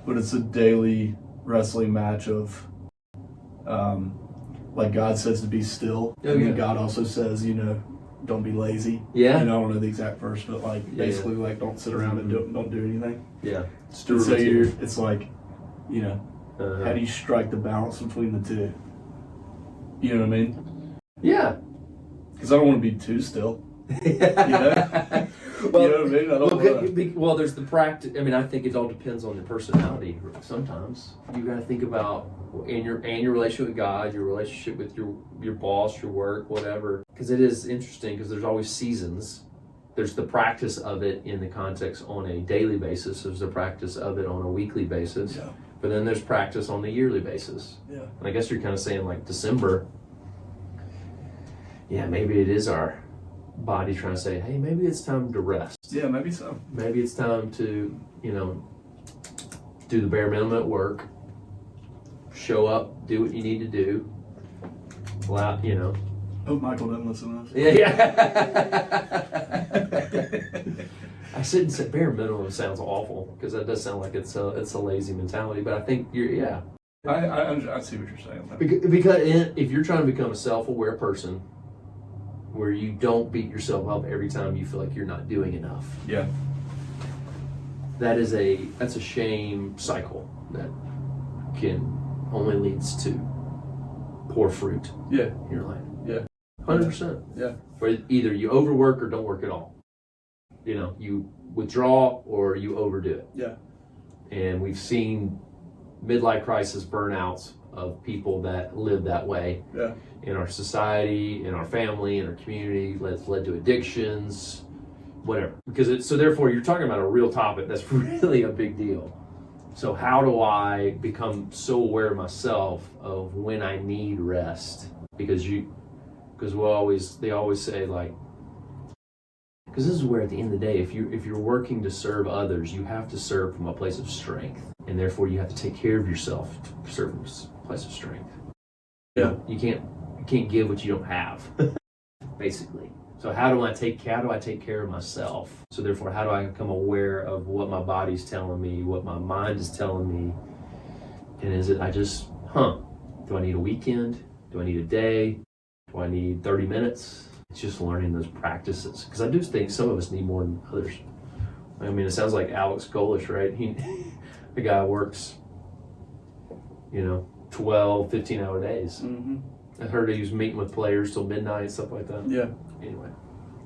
but it's a daily wrestling match of, like God says to be still, and then God also says, don't be lazy. Yeah. I don't know the exact verse, but basically like don't sit around and don't do anything. Yeah. So it's like, how do you strike the balance between the two? You know what I mean? Yeah. Because I don't want to be too still. Well, you know what I mean? Well, there's the practice. I mean, I think it all depends on the personality. Sometimes you got to think about your relationship with God, your relationship with your boss, your work, whatever. Because it is interesting because there's always seasons. There's the practice of it in the context on a daily basis. There's the practice of it on a weekly basis. Yeah. But then there's practice on the yearly basis. Yeah. And I guess you're kind of saying like December. Yeah, maybe it is our body trying to say, hey, maybe it's time to rest. Yeah, maybe so. Maybe it's time to, do the bare minimum at work, show up, do what you need to do. Allow, Hope Michael doesn't listen to this. Yeah. I shouldn't say bare minimum sounds awful because that does sound like it's a lazy mentality. But I think I see what you're saying. Because if you're trying to become a self-aware person, where you don't beat yourself up every time you feel like you're not doing enough. Yeah. That's a shame cycle that only leads to poor fruit. Yeah. In your life. Yeah. 100%. Yeah. Where either you overwork or don't work at all. You withdraw or you overdo it. Yeah. And we've seen midlife crisis burnouts of people that live that way. Yeah. In our society, in our family, in our community, led to addictions, whatever. So therefore you're talking about a real topic that's really a big deal. So how do I become so aware of myself of when I need rest? Because they always say like, because this is where at the end of the day, if you're working to serve others, you have to serve from a place of strength. And therefore you have to take care of yourself to serve from a place of strength. Yeah. You can't give what you don't have, basically. So how do I take care of myself? So therefore, how do I become aware of what my body's telling me, what my mind is telling me? And is it do I need a weekend? Do I need a day? Do I need 30 minutes? It's just learning those practices. Because I do think some of us need more than others. I mean, it sounds like Alex Golish, right? The guy works, 12, 15-hour days. Mm-hmm. I heard he was meeting with players till midnight and stuff like that. Yeah. Anyway,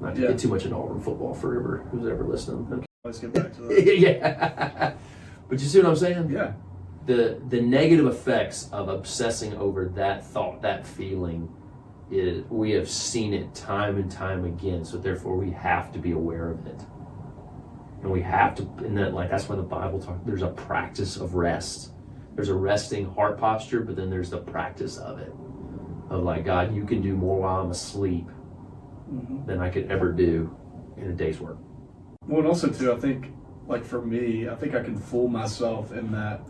not to get too much into Auburn football for who's ever listening. Okay. Let's get back to that. Yeah. But you see what I'm saying? Yeah. The negative effects of obsessing over that thought, that feeling, we have seen it time and time again. So therefore, we have to be aware of it, and we have to. And that's why the Bible talks. There's a practice of rest. There's a resting heart posture, but then there's the practice of it. Of like, God, you can do more while I'm asleep than I could ever do in a day's work. Well, and also too, I think, like for me, I think I can fool myself in that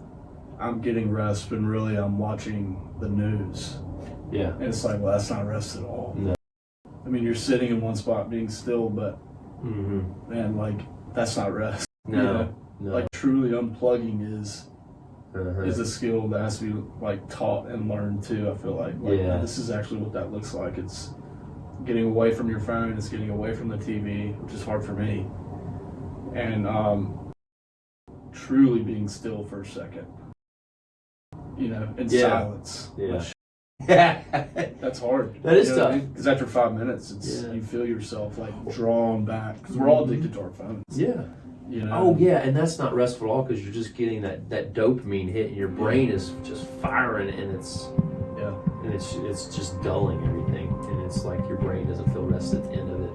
I'm getting rest when really I'm watching the news. Yeah. And it's like, well, that's not rest at all. No. I mean, you're sitting in one spot being still, but man, like, that's not rest. No. Like truly unplugging is a skill that has to be like taught and learned too. I feel like this is actually what that looks like. It's getting away from your phone. It's getting away from the TV, which is hard for me, and truly being still for a second. In silence. Yeah. That's hard. That is tough. Because after 5 minutes, you feel yourself like drawn back. Because we're all addicted to our phones. Yeah. Oh yeah, and that's not restful at all because you're just getting that dopamine hit, and your brain is just firing, and it's just dulling everything, and it's like your brain doesn't feel rest at the end of it.